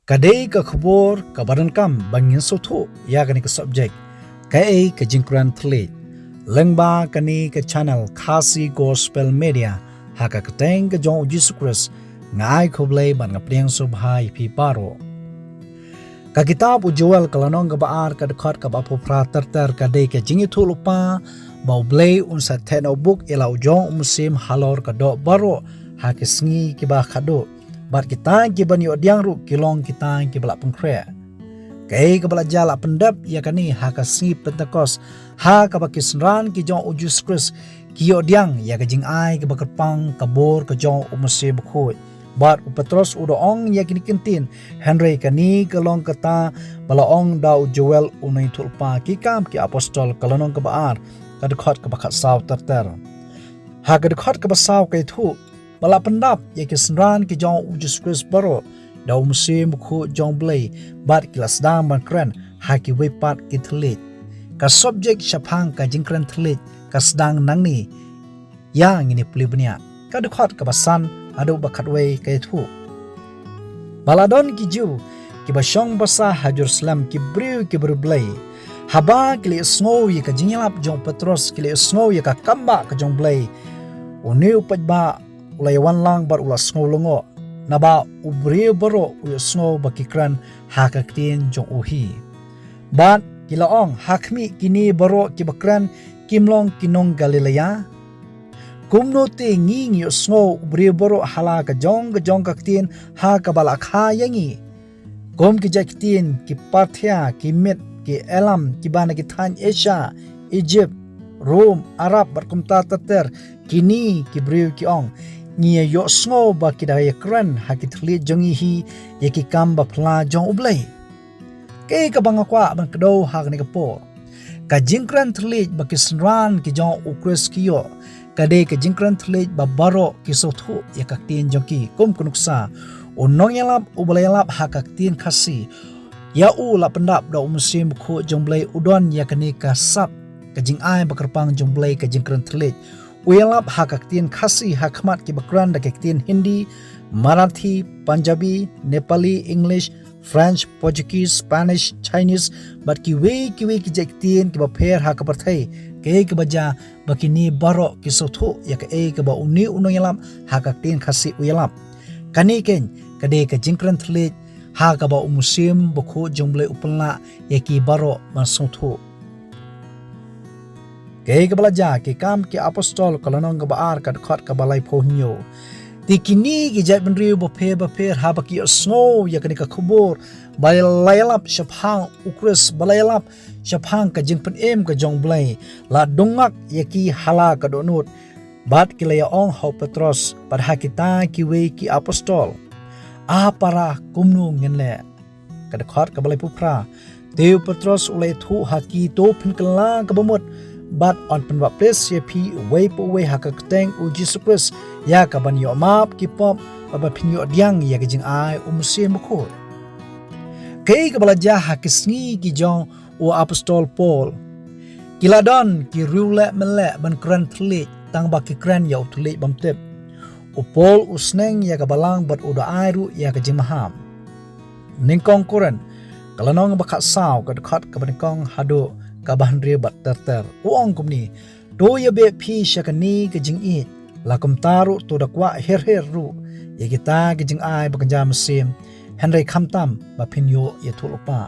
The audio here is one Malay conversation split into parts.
Kadai ka khubor ka baran kam bangin sotho ya kani ka subject kai ka jingkran thle lengba kani ka channel Khasi Gospel Media haka ka teng ka jong Jesus Christ ngai khoblei ban nga priang so bhai pi paro ka kitab Joel kalanong ka baar ka dekhot ka bapo pra ter kadai ka jingi thulupa bau blei un sa theno book ila ujong musim halor ka do baro haka sngi ki ba khado bat kita ki bani odiang ru kilong kita ki bala pengkre kai ka bala jala pendap ya kani ha ka si pentekos ha ka ba kisran ki jong ujus kris ki odiang ya ka jing ai ka bakar pang ka bor ka jong umse bkhoi bat upatros udo ong ya kini kintin henry kani kalong kata bala ong dau joel unai tulpa ki kam ki apostol kalonong ka baar ka dekhot ka bakhat saw ter ha ka dekhot ka basaw kai thu bala pendap ya kisran ki jong ujus kris baro daw musim khu jong blay bat kilas dang ban kran ha ki wepat ki thlit ka subject shapang ka jingkran thlit ka sedang nangni yang ini plibnya ka dekhot ka basan adu bakat we kai thu baladon ki ju ki basong basa ha Jerusalem ki briu ki berblay haba ki snow ya ka jinglap jong petros ki snow ya ka kamba ka jong blay uniu pajba ulai wan lang bar ula snow longo naba ubri baro u snow bakikran hakaktin jong uhi bat kilaong hakmi kini baro kibakran kimlong kinong galilea kumno te nging yu snow ubri baro hala ka jong kaktin ha ka bala kha yangi gom ki jaktin ki parthia ki mit ki elam ki bana ki than asia egypt rome arab barkumta tater kini ki briu ki ong ngia yo sngo ba kidaya kran hakithli jongi hi yeki kamba phla jong ublai ke ka banga kwa ban kdo hagni ka po ka jingkran thli ba kisran ki jong ukres kiyo ka de ka jingkran thli ba baro ki sothu yakaktin jongki kum kunuksa unong yalap ublayalap hakaktin khasi ya u la pendap da musim khu jongblai udon yakani ka sap ka jing ai bakarpang jongblai ka jingkran thli uyalap hakaktin khasi hakmat ki bakran da kaktin Hindi, Marathi, Punjabi, Nepali, English, French, Portuguese, Spanish, Chinese bat ki we ki jaktin ki ba pher hakaparthai ke ki baja bakini baro ki sotho ya ka e ka ba uni unoyalam hakaktin khasi uyalap kani ken kade ka jingkran thlet ha ka ba umusim bokho jongble upalna ya ki baro man sotho ke balaja ke kam ke apostol kalonong ga baar ka khot ka balai phohnyo tikini ki jat benriu bo phe ha ba ki snow ya kani ka khubor balayalap shaphang ukres balayalap shaphang ka jingpen em ka jongblai la dongak ya ki hala ka donut bat ki laya ong ho petros padha kita ki we ki apostol a para kumnu ngenle ka khot ka balai pupra deu petros ulai thu haki to phin kala ka bamot bat on penwa pres ye pi way po way hakakateng u Jesus Christ ya ka ban yo map ki pop ba phinyo diang ya ka jing ai musim ko kay ka balaja hakisngi ki jong u apostol Paul kiladon ki rule mele ban kran thli tang ba ki kran ya thli bamtep u Paul usneng ya ka balang bat u da ai ru ya ka jing maham ningkong kuran kalanong bakhat saw ka khat ka ban kong hado kabahan bat ter uong kumni do ya be phi shakani ke jing it lakum taru to dakwa her ru ye kita ke jing ai bakanja mesim henry khamtam ba phinyo ye thulpa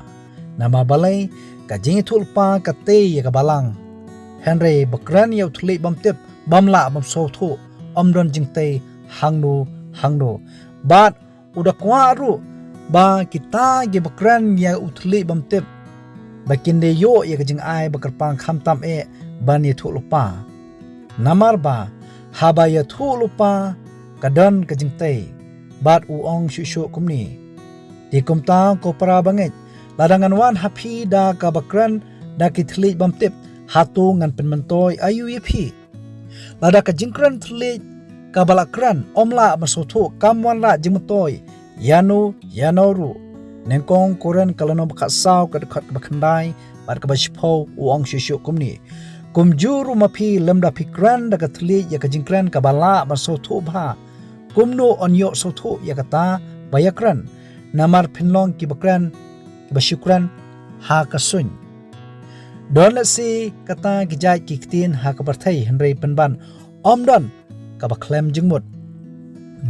nama balai ka jing thulpa ka te ye ka balang henry bakran ye thuli bamtep bamla bam so thu omdon jing te hangno bat udakwa ru ba kita ge bakran ye uthli bamtep bakinde yo ye kajing ai bakarpang khamtam e bani thulupa namar ba haba ya thulupa kadan kajing te bat uong shushu kumni di kumta ko para banget ladangan wan happy da ka bakran da kithli bamtip hatu ngan penmentoy ayu ye phi lada kajingkran thli ka balakran omla masothu kamwan ra jingtoy yanoru nengkong koren kalano bakhat saw ka khat bakhandai bar ka bashpho uong shushu kumni kumjuru mapi lemda pikran da kathli ya ka jingkran ka bala masothu bha kumno onyo sothu ya kata bayakran namar pinlong ki bakran ki basyukran ha kasun don la si kata gijai ki ktin ha ka barthai henrei penban omdon ka baklem jingmut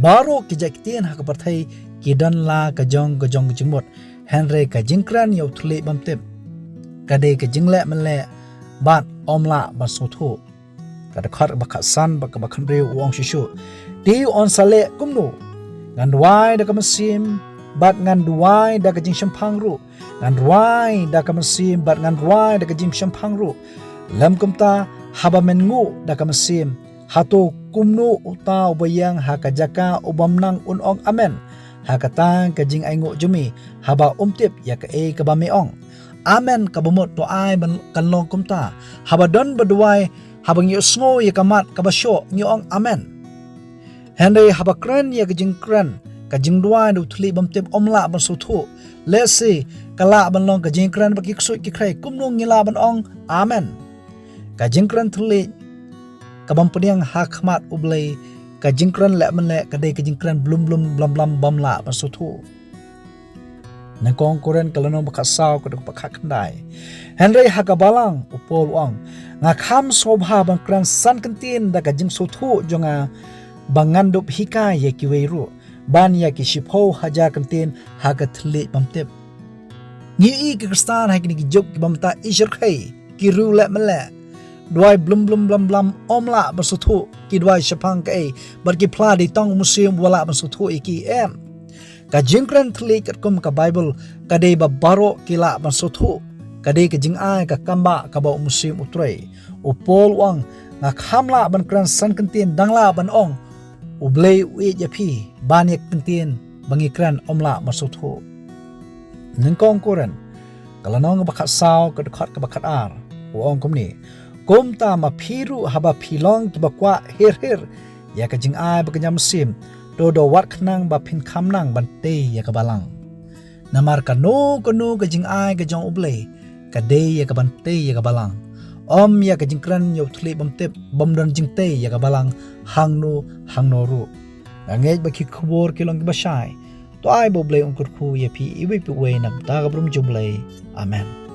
baro gijai ktin ha ka barthai ki don la ka jong jingmut henrei ka jingkran yau thule bamtep kade ka jingle mele bat omla basotho kada khar bakha san bakhan bre wong shishu ti on sale kumnu ngan wai da kamasim bat ngan duai da ka jing shampang ru ngan wai da kamasim bat ngan wai da ka jing shampang ru lam kumta haba men ngu da kamasim hato kumnu uta ubayang hakajaka ubamnang unong amen hakatang ka jing aingu jumi haba umtip ya ka e ka ba meong amen ka bumot to ai ban kanlong kumta haba don baduai habang yu sngo ya kamat kabasyo nyong amen henry habakran ya kajingkran kajingdwa du thli bamtep omla ban suthu lesi kala ban long kajingkran baki ksui ki krai kumnong ngila ban ong amen kajingkran thli kabam puniang hakmat ublei kajingkran le manle kadai kajingkran blum blam bamla ban suthu nangkong koren kalano bakasaw kaduk pakakandai henry hakabalang upol ong nga kham sobha bang kran san kantin da kajing suthu jonga bangandup hika ye kiweiru ban ya ki shipho haja kantin hagathli bamtep ngi i ki kristan ha ki jok ki bamta ishar khai ki ru le male dwai blum blam omla basuthu ki dwai shapang kai bar ki phla di tong musim wala basuthu iki em ka jingkran thli kat kum ka bible ka dei ba baro kila basuthu ka dei ka jing ai ka kamba ka ba musim utrei upol wang nga khamla ban kran san kantin dangla ban ong ublei wi japi ban yak kantin bangi kran omla basuthu ningkong koran kalanong ba khasaw ka khat ka bakhat ar ong komni komta ma phiru haba philong ki bakwa her ya ka jing ai ba kanyam sim do wat khnang ba phin khamnang ban te ya ka balang namar ka no ka jing ai ka jong ublei ka de ya ka ban te ya ka balang om ya ka jingkran yo thli bamtep bomdon jingte ya ka balang hangno ru angej ba ki khobor kilong ba shai to ai bo blei ongkur khu ye phi iwi pi we nam ta ga brum jublei amen